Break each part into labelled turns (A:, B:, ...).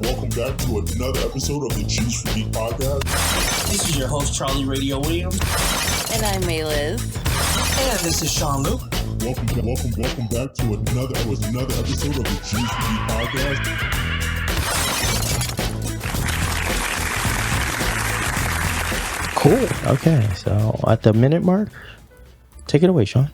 A: welcome back to another episode of the Geeks for Geek podcast.
B: This is your host, Charlie Radio Williams.
C: And I'm Mayliz.
B: And this is Sean Luc.
A: Welcome back to another episode of the Geeks for Geek podcast.
D: Cool. Okay, so at the minute mark, take it away, Sean.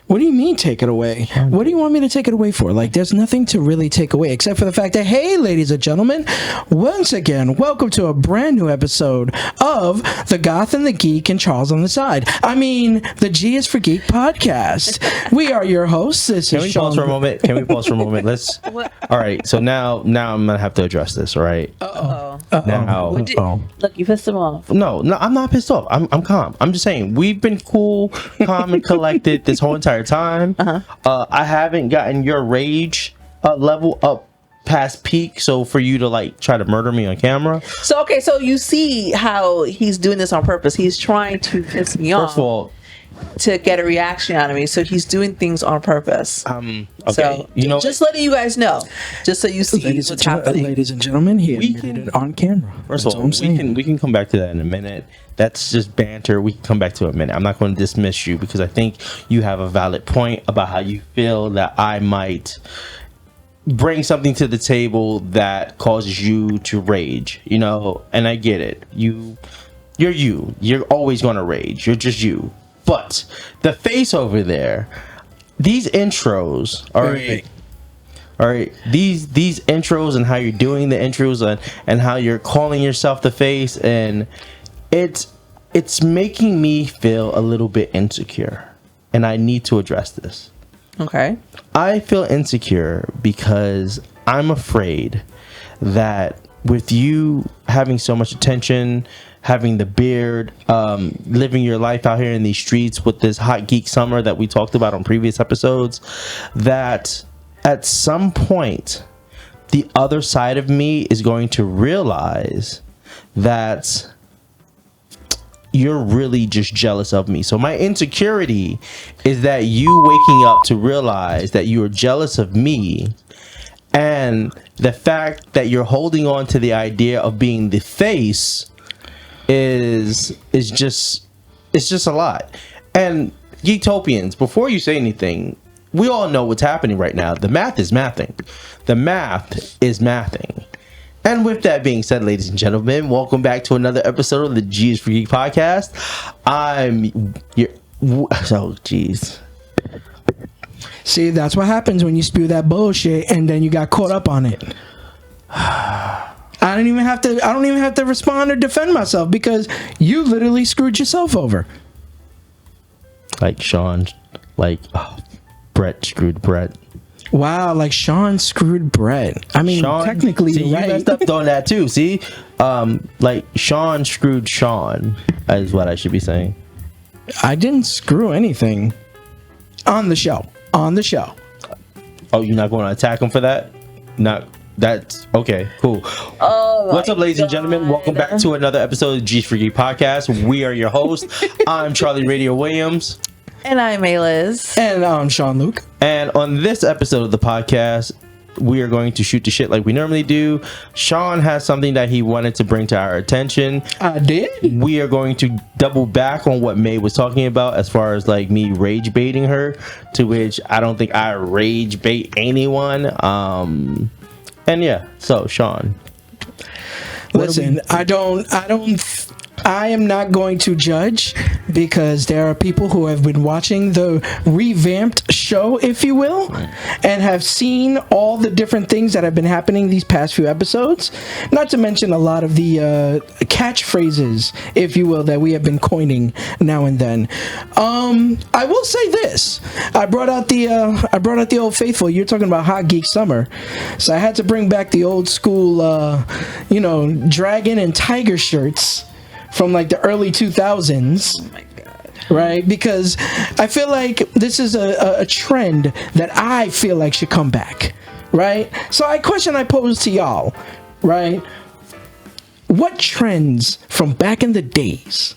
E: What do you mean take it away? What do you want me to take it away for? Like, there's nothing to really take away except for the fact that, hey, ladies and gentlemen, once again, welcome to a brand new episode of The Goth and the Geek and Charles on the Side. I mean, the G is for Geek podcast. We are your hosts.
D: Can we pause for a moment? Let's.
C: What?
D: All right. So now I'm gonna have to address this. All right.
C: Look, you pissed him off.
D: No, I'm not pissed off. I'm calm. I'm just saying we've been cool, calm, and collected this whole entire time. I haven't gotten your rage level up past peak, so for you to like try to murder me on camera.
C: So you see how he's doing this on purpose. He's trying to piss me off.
D: First of all,
C: to get a reaction out of me, so he's doing things on purpose.
D: Okay,
C: so just letting you guys know, just so you see what's happening.
E: Ladies and gentlemen, he admitted it on camera.
D: First of all, we can come back to that in a minute. That's just banter. We can come back to it in a minute. I'm not going to dismiss you because I think you have a valid point about how you feel that I might bring something to the table that causes you to rage, and I get it. You're always going to rage. You're just you. But the face over there, these intros, all right, these intros and how you're doing the intros and how you're calling yourself the face, and it's making me feel a little bit insecure, and I need to address this.
C: Okay.
D: I feel insecure because I'm afraid that with you having so much attention, having the beard, living your life out here in these streets with this hot geek summer that we talked about on previous episodes, that at some point the other side of me is going to realize that you're really just jealous of me. So my insecurity is that you waking up to realize that you are jealous of me, and the fact that you're holding on to the idea of being the face is just a lot. And Geektopians, before you say anything, we all know what's happening right now. The math is mathing. And with that being said, ladies and gentlemen, welcome back to another episode of the G's for Geek podcast.
E: See, that's what happens when you spew that bullshit and then you got caught up on it. I don't even have to respond or defend myself because you literally screwed yourself over.
D: Like Sean, Brett screwed Brett.
E: Wow, like Sean screwed Brett. I mean,
D: Sean,
E: technically,
D: see,
E: right?
D: You messed up on that too. See, like Sean screwed Sean is what I should be saying.
E: I didn't screw anything on the show.
D: Oh, you're not going to attack him for that? That's okay. Cool.
C: Oh,
D: what's up, ladies and gentlemen? Welcome back to another episode of Geeks for Geek podcast. We are your hosts. I'm Charlie Radio Williams.
C: And I'm Mayliz.
E: And I'm Sean Luc.
D: And on this episode of the podcast, we are going to shoot the shit like we normally do. Sean has something that he wanted to bring to our attention.
E: I did.
D: We are going to double back on what May was talking about as far as like me rage baiting her, to which I don't think I rage bait anyone. And yeah, so Sean.
E: Listen, I am not going to judge because there are people who have been watching the revamped show, if you will, and have seen all the different things that have been happening these past few episodes. Not to mention a lot of the catchphrases, if you will, that we have been coining now and then. I will say this: I brought out the old faithful. You're talking about hot geek summer, so I had to bring back the old school, dragon and tiger shirts from like the early 2000s.
C: Oh my god.
E: Right? Because I feel like this is a trend that I feel like should come back. Right? So a question I pose to y'all, right? What trends from back in the days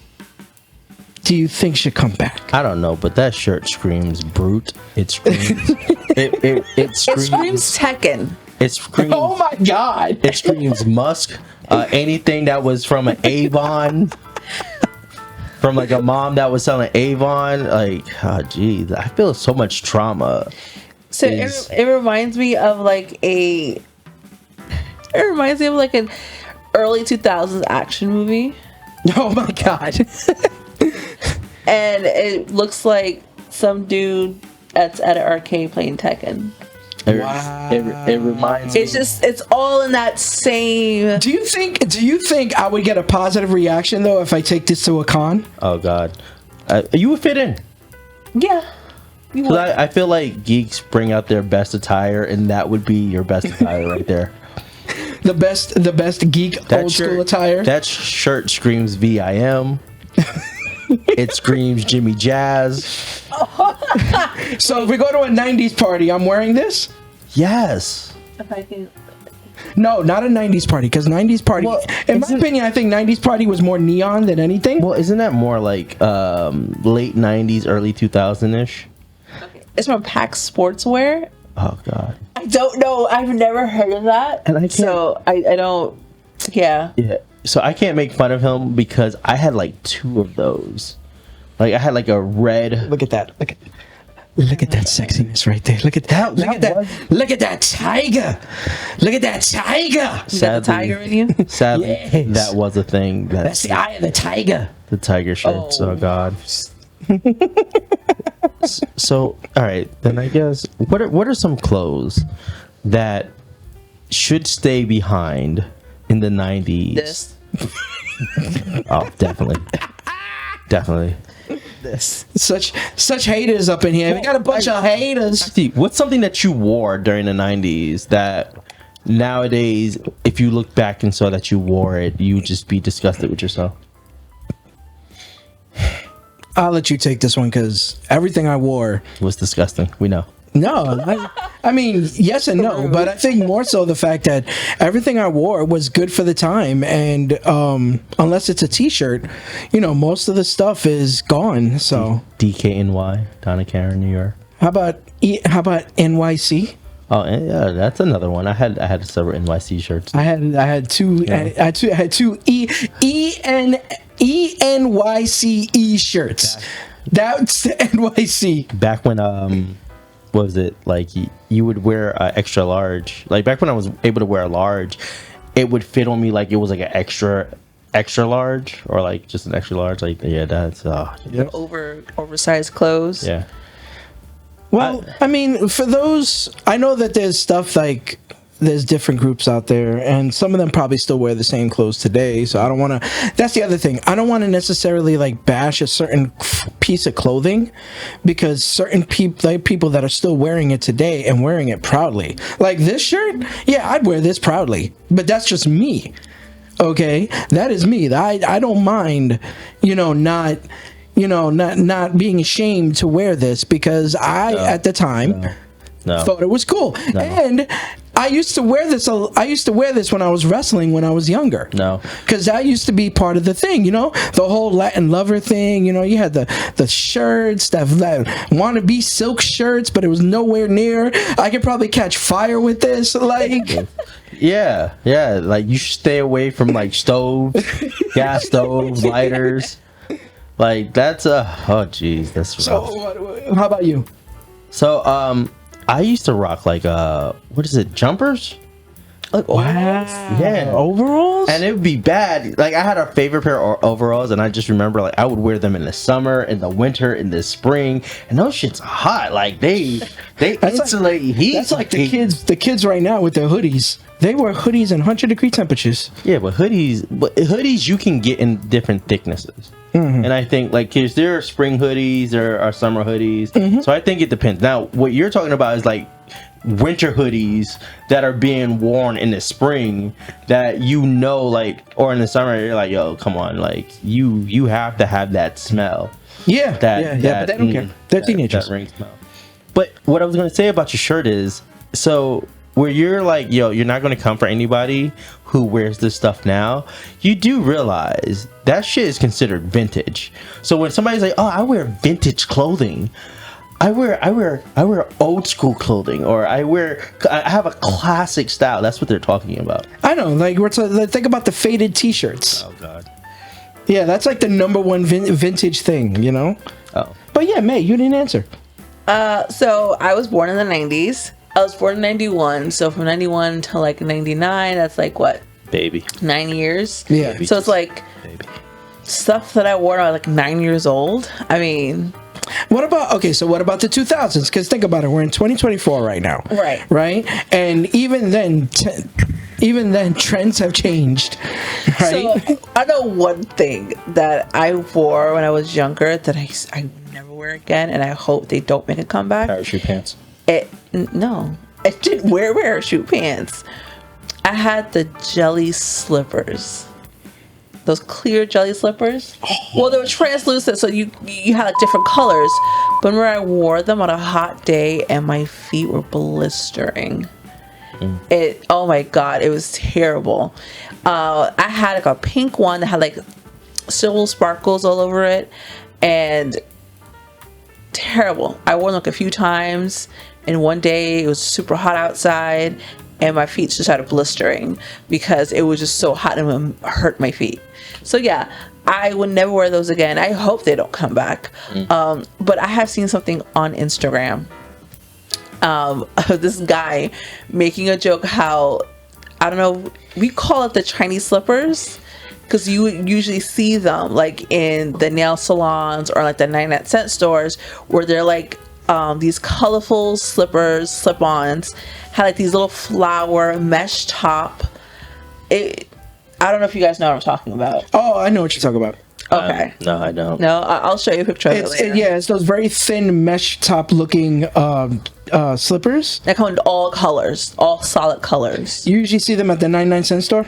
E: do you think should come back?
D: I don't know, but that shirt screams brute. It screams. it screams.
C: It screams Tekken.
D: It screams.
E: Oh my god!
D: It screams Musk. Anything that was from an Avon, from like a mom that was selling Avon. Like, oh geez, I feel so much trauma.
C: So it reminds me of like an early 2000s action movie.
E: Oh my god!
C: And it looks like some dude that's at an arcade playing Tekken.
E: Wow.
D: It reminds me.
C: It's all in that same.
E: Do you think I would get a positive reaction though if I take this to a con?
D: Oh god, you would fit in.
C: Yeah.
D: Cause I feel like geeks bring out their best attire, and that would be your best attire right there.
E: The best geek old school attire.
D: That shirt screams VIM. It screams Jimmy Jazz.
E: So if we go to a 90s party, I'm wearing this?
D: Yes.
C: If I can.
E: No, not a 90s party, because 90s party,
D: Well,
E: in my opinion, I think 90s party was more neon than anything.
D: Well, isn't that more like late 90s, early 2000-ish?
C: Okay. It's from Pax Sportswear.
D: Oh god.
C: I don't know. I've never heard of that.
D: And I can't-
C: So I don't. Yeah.
D: Yeah. So I can't make fun of him because I had like 2 of those. Like I had like a red.
E: Look at that. Look at that sexiness right there. Look at that. Look at that. Look at that tiger. Look at that tiger.
C: You got the tiger in you?
D: Sadly,
E: Yes.
D: that was a thing.
E: That's the eye of the tiger.
D: The tiger shirts. Oh,
C: Oh.
D: god. So, all right, then I guess what are some clothes that should stay behind in the 90s?
C: This.
D: Oh, definitely. Definitely.
E: Such haters up in here. We got a bunch of haters.
D: See, what's something that you wore during the 90s that nowadays, if you look back and saw that you wore it, you would just be disgusted with yourself?
E: I'll let you take this one because everything I wore.
D: It was disgusting. We know.
E: No, I mean, yes and no, but I think more so the fact that everything I wore was good for the time, and unless it's a T-shirt, most of the stuff is gone. So
D: DKNY, Donna Karen, New York.
E: how about NYC?
D: Oh, and yeah, that's another one. I had several NYC shirts.
E: I had two.
D: Yeah.
E: I had two ENYCE shirts. That's the NYC.
D: Back when what was it like? You would wear extra large. Like back when I was able to wear a large, it would fit on me like it was like an extra large, or like just an extra large. Like yeah, that's
C: Oversized clothes.
D: yeah.
E: Well, I mean, for those, I know that there's stuff like there's different groups out there, and some of them probably still wear the same clothes today. So I don't want to. That's the other thing. I don't want to necessarily like bash a certain piece of clothing because certain people that are still wearing it today and wearing it proudly. Like this shirt, yeah, I'd wear this proudly, but that's just me. Okay, that is me. I don't mind, not being ashamed to wear this because at the time thought it was cool.
D: No.
E: And I used to wear this. I used to wear this when I was wrestling when I was younger.
D: No.
E: Because that used to be part of the thing, the whole Latin lover thing. You had the shirts that wannabe silk shirts, but it was nowhere near. I could probably catch fire with this. Like,
D: Yeah. Like you should stay away from like stoves, gas stoves, lighters. Like that's oh jeez, that's rough.
E: so how about you?
D: So I used to rock like what is it, jumpers? Like yeah,
E: Overalls?
D: and it would be bad. Like I had a favorite pair of overalls, and I just remember like I would wear them in the summer, in the winter, in the spring, and those shit's hot. Like they insulate heat.
E: That's like the kids right now with their hoodies. They wear hoodies in 100-degree temperatures.
D: Yeah, but hoodies you can get in different thicknesses. And I think like kids, there are spring hoodies, there are summer hoodies. So I think it depends. Now, what you're talking about is like winter hoodies that are being worn in the spring that like, or in the summer you're like, yo, come on, like you have to have that smell.
E: Yeah, but they don't care. They're teenagers.
D: That ring smell. But what I was gonna say about your shirt is, so where you're like, yo, you're not gonna come for anybody who wears this stuff now, you do realize that shit is considered vintage. So when somebody's like, oh, I wear vintage clothing, I wear old school clothing, or I have a classic style. That's what they're talking about.
E: I know, like think about the faded T-shirts.
D: Oh God.
E: Yeah, that's like the number one vintage thing, you know.
D: Oh.
E: But yeah, May, you didn't answer.
C: So I was born in the 90s. I was born in 91. So from 91 to like 99, that's like what?
D: Baby.
C: 9 years.
E: Yeah.
D: Baby.
C: So it's like
D: Baby.
C: stuff that I wore when I was like 9 years old. I mean,
E: What about the 2000s? Because think about it, we're in 2024 right now. Right. And even then trends have changed. Right.
C: so I know one thing that I wore when I was younger that I would never wear again, and I hope they don't make a comeback.
D: Parachute pants.
C: No, I didn't wear parachute pants. I had the jelly slippers. Those clear jelly slippers. Well, they were translucent, so you had like different colors. But when I wore them on a hot day, and my feet were blistering. Oh my God, it was terrible. I had like a pink one that had like silver sparkles all over it, and terrible. I wore them like a few times, and one day it was super hot outside, and my feet just started blistering because it was just so hot and it hurt my feet. So yeah, I would never wear those again. I hope they don't come back. But I have seen something on Instagram. This guy making a joke how, I don't know, we call it the Chinese slippers, because you would usually see them like in the nail salons or like the 99-cent stores, where they're like these colorful slippers, slip-ons, had like these little flower mesh top. I don't know if you guys know what I'm talking about.
E: Oh, I know what you're talking about.
C: Okay.
D: No, I don't.
C: No, I'll show you a picture of it later.
E: It's those very thin mesh top looking slippers.
C: They come in all colors, all solid colors.
E: You usually see them at the 99-cent store.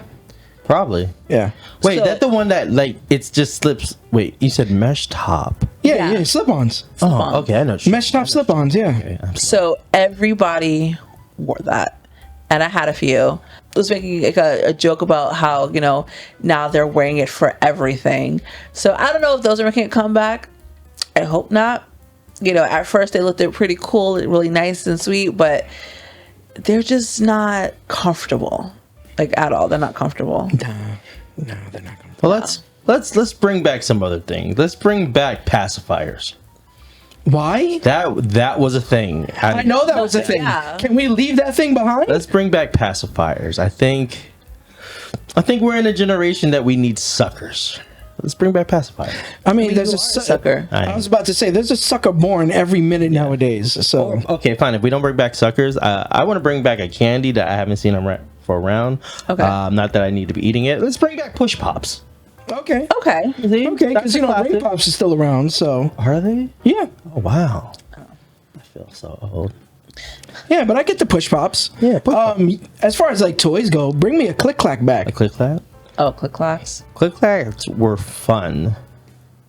D: Probably.
E: Yeah.
D: Wait,
C: So-
D: that the one that like it's just slips. Wait, you said mesh top.
E: Yeah,
C: Yeah.
E: slip-ons.
D: Oh, okay, I know.
E: Mesh top slip-ons, yeah.
D: Okay, I'm sorry.
C: So everybody wore that, and I had a few. I was making like a joke about how, you know, now they're wearing it for everything. So I don't know if those are making a comeback. I hope not. You know, at first they looked pretty cool, really nice and sweet, but they're just not comfortable, like at all. They're not comfortable.
E: No, they're not going to.
D: Well, let's bring back some other things. Let's bring back pacifiers.
E: Why?
D: That was a thing.
E: I know that was a thing.
C: Yeah.
E: Can we leave that thing behind?
D: Let's bring back pacifiers. I think we're in a generation that we need suckers. Let's bring back pacifiers.
E: I mean, there's a
C: sucker.
E: I was about to say, there's a sucker born every minute nowadays. So
D: Okay, fine. If we don't bring back suckers, I want to bring back a candy that I haven't seen around.
C: Okay.
D: Not that I need to be eating it. Let's bring back push pops.
E: okay,
C: Okay.
E: okay, because you know, Ring Pops is still around. So
D: Are they?
E: yeah,
D: Oh, wow. I feel so old.
E: yeah, but I get the push pops.
D: Yeah, push pops.
E: As far as like toys go, bring me a Click Clack back.
D: A click clack?
C: Oh, click clacks.
D: Click clacks were fun.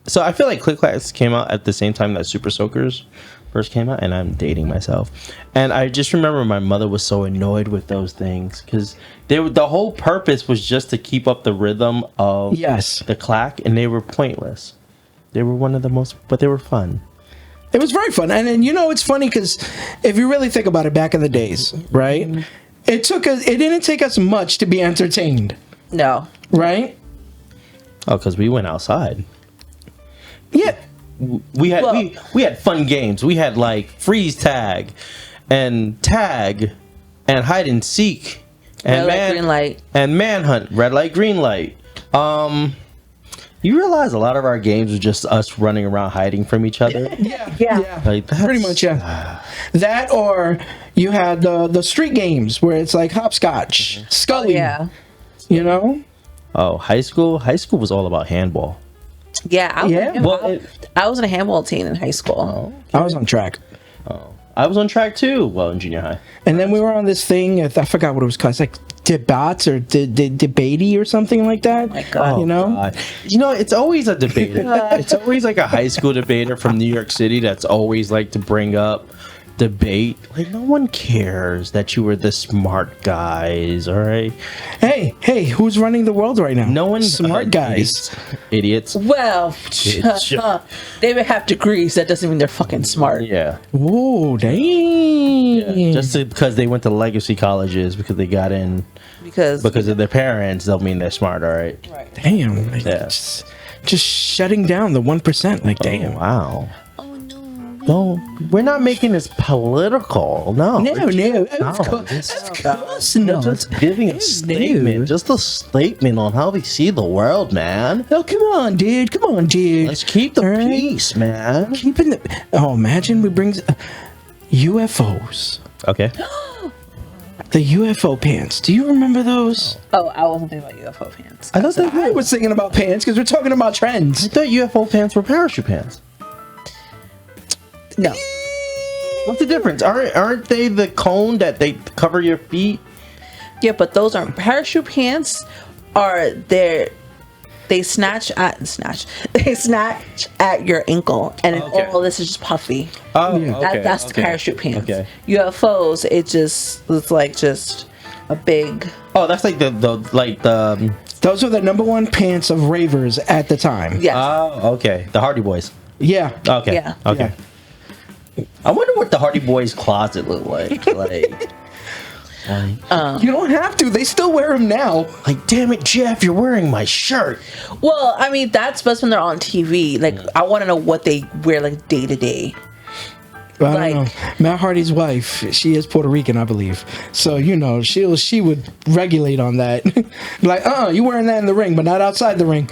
D: So I feel like click clacks came out at the same time that Super Soakers first came out, and I'm dating myself. And I just remember my mother was so annoyed with those things because the whole purpose was just to keep up the rhythm of
E: Yes.
D: the clack, and they were pointless. They were one of the most, but they were fun.
E: It was very fun, and you know, it's funny because if you really think about it, back in the days, right? It didn't take us much to be entertained,
C: No.
E: right?
D: Oh, because we went outside.
E: Yeah.
D: We had
C: Well-
D: we had fun games. We had like freeze tag and hide and seek and
C: Red light, green light.
D: and manhunt, red light, green light. You realize a lot of our games were just us running around hiding from each other.
E: Yeah.
D: Like that's,
E: Pretty much, yeah. That, or you had the street games where it's like hopscotch, Scully.
C: Yeah.
E: You know?
D: Oh, high school was all about handball.
C: Yeah.
E: Yeah.
C: I was in a handball team in high school.
E: I was on track.
D: I was on track too. Well, in junior high.
E: And then we were on this thing, I forgot what it was called. It's like Debats or Debatey or something like that.
C: Oh my God.
E: You know?
D: God. You know, it's always a debater. It's always like a high school debater from New York City that's always like to bring up debate. Like, no one cares that you were the smart guys, all right?
E: Hey, who's running the world right now?
D: No one.
E: Smart guys.
D: Idiots.
C: Well, they would have degrees. That doesn't mean they're fucking smart.
D: Yeah.
E: Whoa, dang.
D: Yeah. Just because they went to legacy colleges because they got in
C: Because
D: of their parents, don't mean they're smart, all right?
C: right.
E: Damn. Like,
D: Yeah.
E: just shutting down the 1%. Like, damn.
D: Oh, wow.
C: Oh no.
D: No, we're not making this political. No.
E: No,
D: We're
E: of course not.
D: just giving a statement. Just a statement on how we see the world, man.
E: Oh, come on, dude.
D: Let's keep the
E: All right.
D: peace, man.
E: Keeping the. Oh, imagine we bring UFOs.
D: Okay.
E: The UFO pants. Do you remember those?
C: Oh, I wasn't thinking about UFO pants.
D: I thought
E: I was thinking about pants because we're talking about trends.
D: I thought UFO pants were parachute pants.
C: No.
D: What's the difference? Aren't they the cone that they cover your feet?
C: Yeah, but those aren't parachute pants. They snatch at your ankle, and then
D: Okay.
C: all this is just puffy.
D: Oh,
E: Yeah.
C: That's the parachute pants.
D: Okay.
C: UFOs, it's like just a big.
D: Oh, that's like the
E: Those were the number one pants of ravers at the time.
C: Yes.
D: Oh, okay. The Hardy Boys.
E: Yeah.
D: Okay.
C: Yeah.
D: Okay. I wonder what the Hardy Boys closet looked like.
E: You don't have to. They still wear them now.
D: Like, damn it, Jeff, you're wearing my shirt.
C: Well, I mean, that's best when they're on TV. Like, I want to know what they wear like day to day.
E: I
C: Like-
E: don't know. Matt Hardy's wife, she is Puerto Rican, I believe. So, you know, she would regulate on that. Like, you wearing that in the ring, but not outside the ring.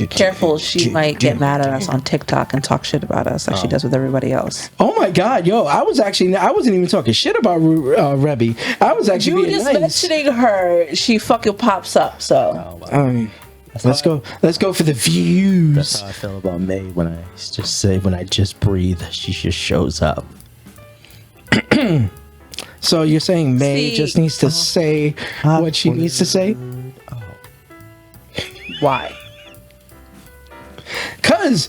C: Careful, she might get mad at us on TikTok and talk shit about us like she does with everybody else.
E: Oh my God, yo! I wasn't even talking shit about Rebby. I was actually
C: You
E: being
C: just
E: nice.
C: mentioning her, she fucking pops up. So
E: Let's go for the views.
D: That's how I feel about May when I just breathe, she just shows up.
E: So you're saying May
C: See,
E: just needs to say what she needs to say?
C: why?
E: Cause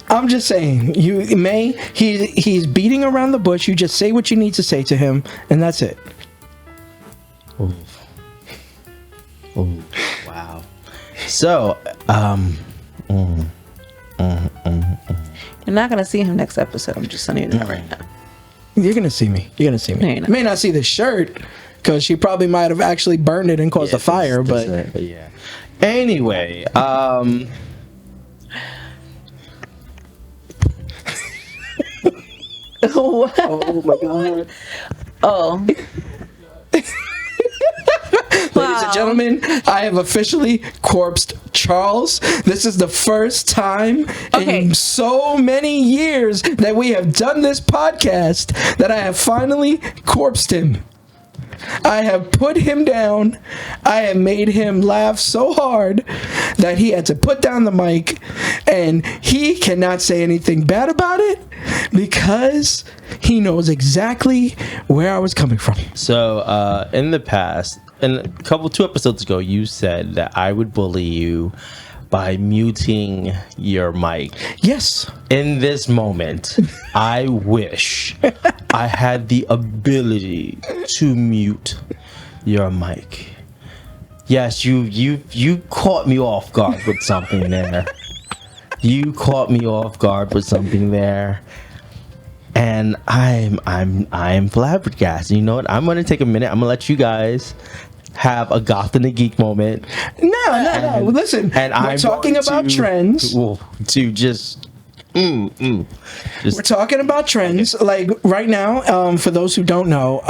E: I'm just saying, May, he's beating around the bush. You just say what you need to say to him, and that's it.
D: Oh, wow. So,
C: You're not gonna see him next episode. I'm just letting you know right now.
E: You're gonna see me.
C: No, you're not.
E: May not see the shirt, because she probably might have actually burned it and caused a fire. But
D: yeah. Anyway,
E: oh my God.
C: Oh.
E: Ladies and gentlemen, I have officially corpsed Charles. This is the first time in so many years that we have done this podcast that I have finally corpsed him. I have put him down. I have made him laugh so hard that he had to put down the mic, and he cannot say anything bad about it because he knows exactly where I was coming from.
D: so in the past, and 2 episodes ago, you said that I would bully you by muting your mic.
E: Yes.
D: In this moment, I wish I had the ability to mute your mic. Yes, you caught me off guard with something there. You caught me off guard with something there. And I'm flabbergasted. You know what? I'm gonna take a minute. I'm gonna let you guys have a goth and a geek moment.
E: No. Listen,
D: And
E: we're
D: I'm
E: talking
D: going
E: about trends.
D: to just
E: We're talking about trends. Like right now, for those who don't know,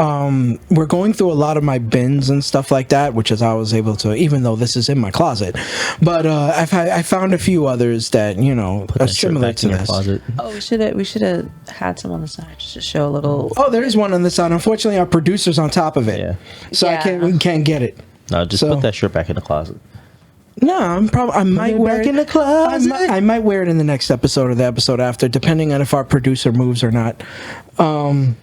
E: we're going through a lot of my bins and stuff like that, which is I was able to, even though this is in my closet. But I found a few others that are similar to this.
D: Closet.
C: Oh, we should have had some on the side just to show a little.
E: Oh, there is one on the side. Unfortunately, our producer's on top of it,
D: Yeah.
E: so
C: Yeah.
E: I can't get it.
D: No, just
E: So-
D: put that shirt back in the closet.
E: No, I might
D: it
E: wear
D: back
E: it
D: in the closet.
E: I might wear it in the next episode or the episode after, depending on if our producer moves or not.
D: Oh,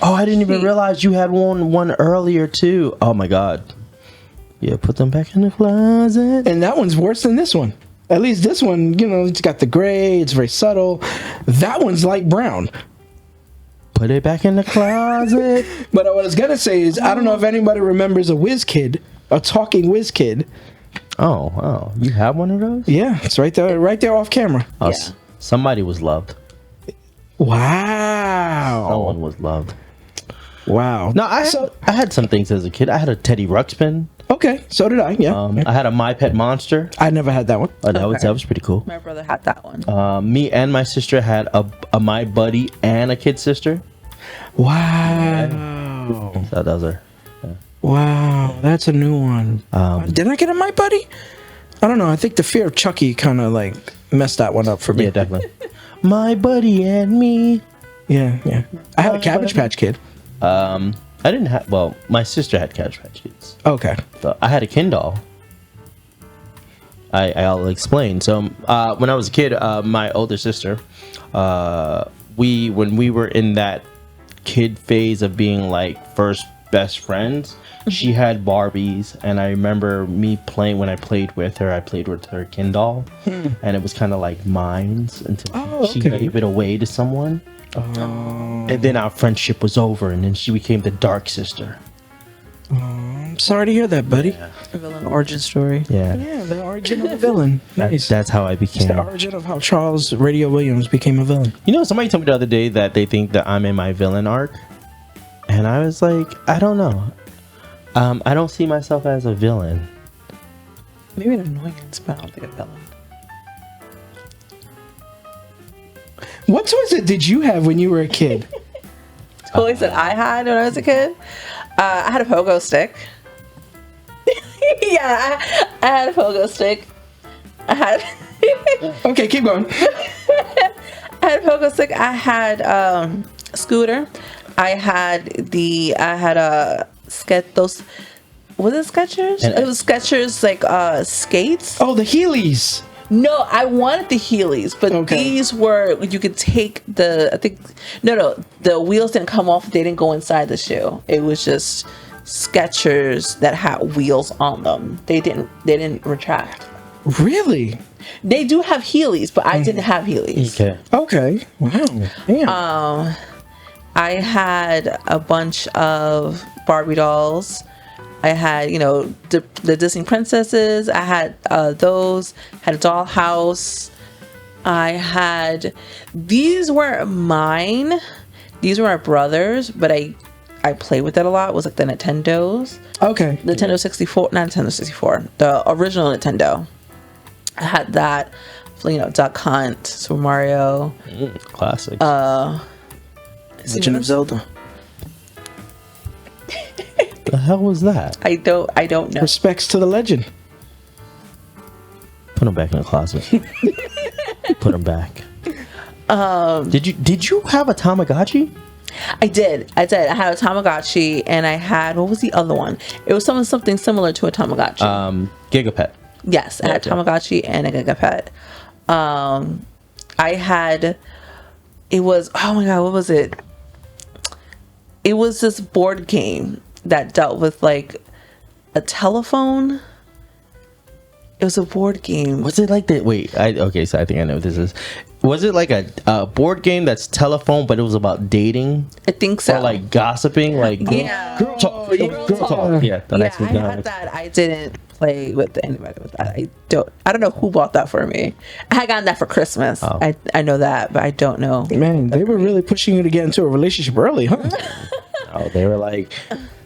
D: I didn't even realize you had one earlier too. Oh my god. Yeah, put them back in the closet.
E: And that one's worse than this one. At least this one, it's got the gray. It's very subtle. That one's light brown.
D: Put it back in the closet.
E: But what I was gonna say is, I don't know if anybody remembers a whiz kid, a talking whiz kid.
D: Oh, wow. You have one of those?
E: Yeah, it's right there off camera.
D: Oh,
C: Yeah.
D: Somebody was loved.
E: Wow.
D: Someone was loved.
E: Wow.
D: No, I had some things as a kid. I had a Teddy Ruxpin.
E: Okay, so did I. Yeah.
D: I had a My Pet Monster.
E: I never had that one.
D: Oh, that was pretty cool.
C: My brother had that one.
D: Me and my sister had a My Buddy and a kid sister.
E: Wow.
D: So those are.
E: Wow, that's a new one. Did I get a My Buddy? I don't know. I think the fear of Chucky kind of like messed that one up for me.
D: Yeah, definitely. My Buddy and me.
E: Yeah. I had a Cabbage Patch Kid.
D: I didn't have. Well, my sister had Cabbage Patch Kids.
E: Okay.
D: So I had a Ken doll. I'll explain. So when I was a kid, my older sister, when we were in that kid phase of being like first best friends, she had Barbies, and I remember me playing when I played with her. I played with her Ken doll, and it was kind of like mine until she gave it away to someone. And then our friendship was over, and then she became the dark sister.
E: I'm sorry to hear that, buddy.
C: A villain origin story.
D: Yeah,
E: Yeah, the origin of the villain. Nice.
D: that's how I became.
E: The origin of how Charles Radio Williams became a villain.
D: You know, somebody told me the other day that they think that I'm in my villain arc, and I was like, I don't know. I don't see myself as a villain.
C: Maybe an annoyance, but I don't think a villain.
E: What toys did you have when you were a kid?
C: Toys that I had when I was a kid. I had a pogo stick. Yeah, I had a pogo stick. I had
E: Okay, keep going.
C: I had a pogo stick. I had a scooter. I had a those. Was it Skechers?
D: And-
C: It was Skechers like skates.
E: Oh, the Heelys.
C: No, I wanted the Heelys, but
E: Okay.
C: these were you could take the the wheels didn't come off. They didn't go inside the shoe. It was just Skechers that had wheels on them. They didn't retract.
E: Really?
C: They do have Heelys, but I didn't have Heelys.
D: Okay.
E: Okay. Wow. Damn.
C: I had a bunch of Barbie dolls. I had, the Disney princesses. I had those. Had a dollhouse. These weren't mine. These were my brother's, but I played with it a lot. It was like the Nintendos.
E: Okay.
C: Nintendo 64, not Nintendo 64, the original Nintendo. I had that, Duck Hunt, Super Mario.
D: Classics.
E: Legend of Zelda.
D: the hell was that?
C: I don't know.
E: Respects to the legend.
D: Put them back in the closet. Put them back. Did you have a Tamagotchi?
C: I did. I had a Tamagotchi, and I had, what was the other one? It was something similar to a Tamagotchi.
D: Gigapet.
C: Yes, I had a Tamagotchi and a Gigapet. I had, it was, oh my god, what was it? It was this board game that dealt with like a telephone. It was a board game.
D: Was it like that? Wait, okay, so I think I know what this is. Was it like a board game that's telephone, but it was about dating?
C: I think so.
D: Or like gossiping? Like
C: Yeah.
D: girl talk.
C: Girl
D: Girl talk. Yeah, the next
C: I
D: one.
C: had that. I didn't play with anybody with that. I don't know who bought that for me. I had gotten that for Christmas.
D: Oh.
C: I know that, but I don't know.
E: Man, they were really pushing you to get into a relationship early, huh?
D: Oh, they were like,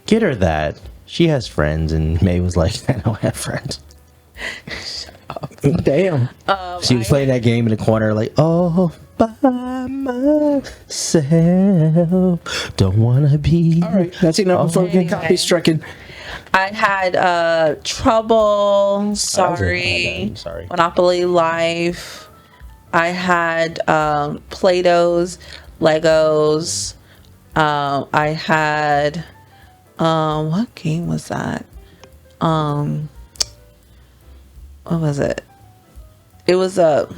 D: get her that. She has friends, and May was like, I don't have friends.
E: Damn.
D: She was playing that game in the corner, like, oh, by myself, don't wanna be.
E: All right, that's enough before we get copy stricken.
C: I had Trouble.
D: Sorry.
C: Monopoly Life. I had Play-Dohs, Legos. I had what game was that? What was it? It was a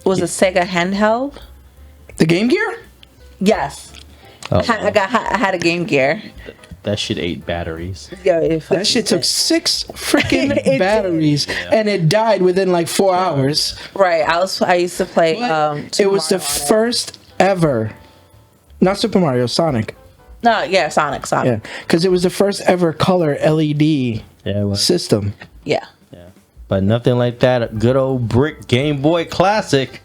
C: Sega handheld.
E: The Game Gear?
C: Yes.
D: Oh,
C: I had a Game Gear.
D: that shit ate batteries.
C: Yeah,
E: That shit took 6 freaking
C: It did.
E: batteries, and it died within like 4 hours.
C: right. I used to play.
E: It was the
C: Super Mario.
E: first ever, not Super Mario, Sonic.
C: No, yeah, Sonic.
E: Yeah, because it was the first ever color LED
D: Yeah, it was.
E: system.
C: Yeah.
D: Yeah. But nothing like that. A good old brick Game Boy Classic.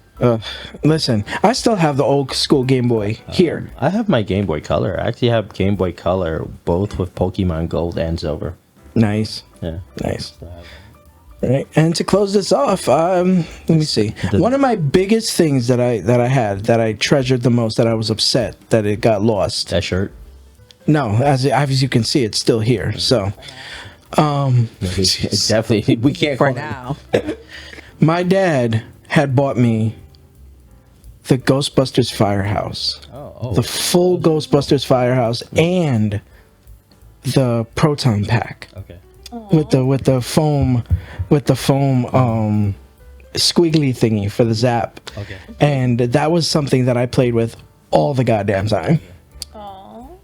E: Listen, I still have the old school Game Boy here.
D: I have my Game Boy Color. I actually have Game Boy Color, both with Pokemon Gold and Silver.
E: Nice.
D: Yeah.
E: Nice. Right. And to close this off, let me see. One of my biggest things that I had that I treasured the most, that I was upset that it got lost.
D: That shirt.
E: No, as you can see, it's still here. So,
D: Definitely. We can't
C: For
D: call
C: now.
E: my dad had bought me the Ghostbusters Firehouse, the full Ghostbusters Firehouse, and the Proton Pack.
D: Okay.
E: with the foam squiggly thingy for the zap.
D: Okay.
E: And that was something that I played with all the goddamn time.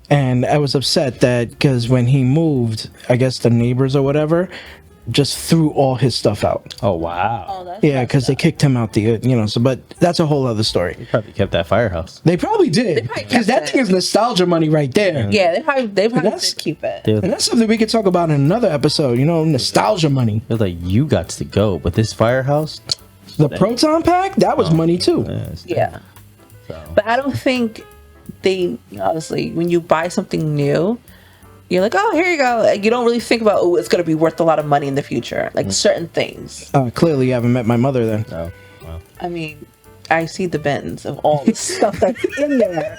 E: And I was upset that because when he moved, I guess the neighbors or whatever just threw all his stuff out.
D: Oh, wow.
C: Oh, that's
E: Yeah, because they kicked him out so, but that's a whole other story.
D: Probably kept that firehouse.
E: They probably did.
C: probably
E: Because
C: kept
E: that
C: it.
E: thing is nostalgia money right there.
C: Yeah, they probably
E: that's-
C: did keep it.
D: Dude,
E: And that's something we could talk about in another episode, nostalgia money.
D: it was like, you got to go, but this firehouse?
E: The Proton Pack, that was money too.
C: Yeah.
D: So.
C: But I don't think obviously, when you buy something new, you're like, oh, here you go. Like, you don't really think about, oh, it's going to be worth a lot of money in the future. Like certain things.
E: Clearly, you haven't met my mother then.
D: Oh, wow.
C: I mean, I see the bins of all the stuff that's in there.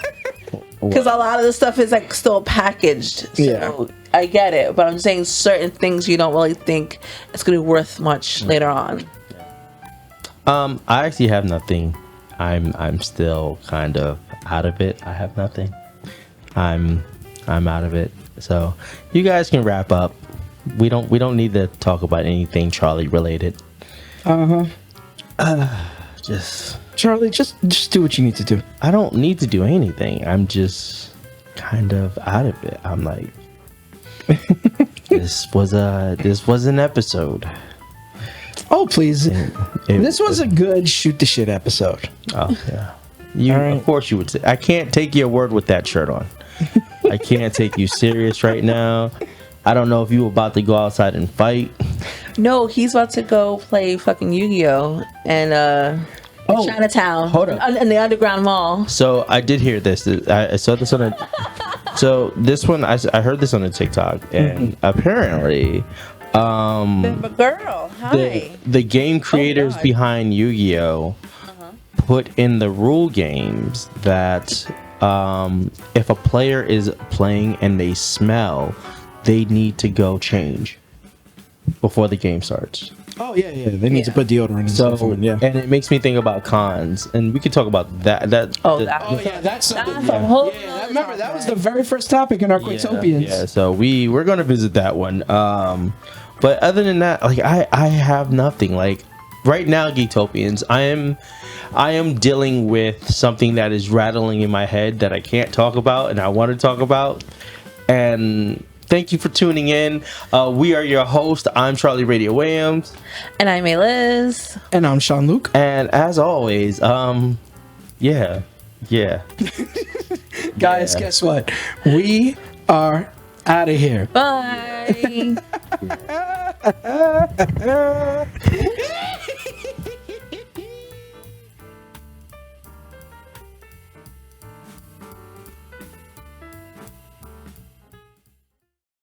C: Because a lot of the stuff is like still packaged. So
E: Yeah.
C: I get it. But I'm saying certain things you don't really think it's going to be worth much later on.
D: I actually have nothing. I'm still kind of out of it. I have nothing. I'm out of it. So you guys can wrap up. We don't need to talk about anything Charlie related. Just
E: Charlie, just do what you need to do.
D: I don't need to do anything. I'm just kind of out of it. I'm like, this was an episode.
E: Oh, please. This was a good shoot the shit episode.
D: Oh yeah. You
E: All right.
D: Of course you would say. I can't take your word with that shirt on. I can't take you serious right now. I don't know if you were about to go outside and fight.
C: No, he's about to go play fucking Yu-Gi-Oh! And Chinatown.
D: Hold up.
C: In the underground mall.
D: So I did hear this. I saw this on a. So this one I heard this on a TikTok, and apparently,
C: But girl, hi.
D: the game creators
C: God.
D: behind Yu-Gi-Oh put in the rule games that if a player is playing and they smell, they need to go change before the game starts.
E: Oh yeah. They need to put deodorant and stuff on. Yeah.
D: And it makes me think about cons, and we could talk about that.
E: Yeah, that's something.
C: That's a whole
E: Remember, that was the very first topic in our Geektopians.
D: Yeah, so we're gonna visit that one. But other than that, like I have nothing. Like right now, Geektopians, I am dealing with something that is rattling in my head that I can't talk about and I want to talk about. And thank you for tuning in. We are your host. I'm Charlie Radio Williams.
C: And I'm Mayliz.
E: And I'm Sean Luc.
D: And as always, yeah.
E: Guys, guess what? We are out of here.
C: Bye.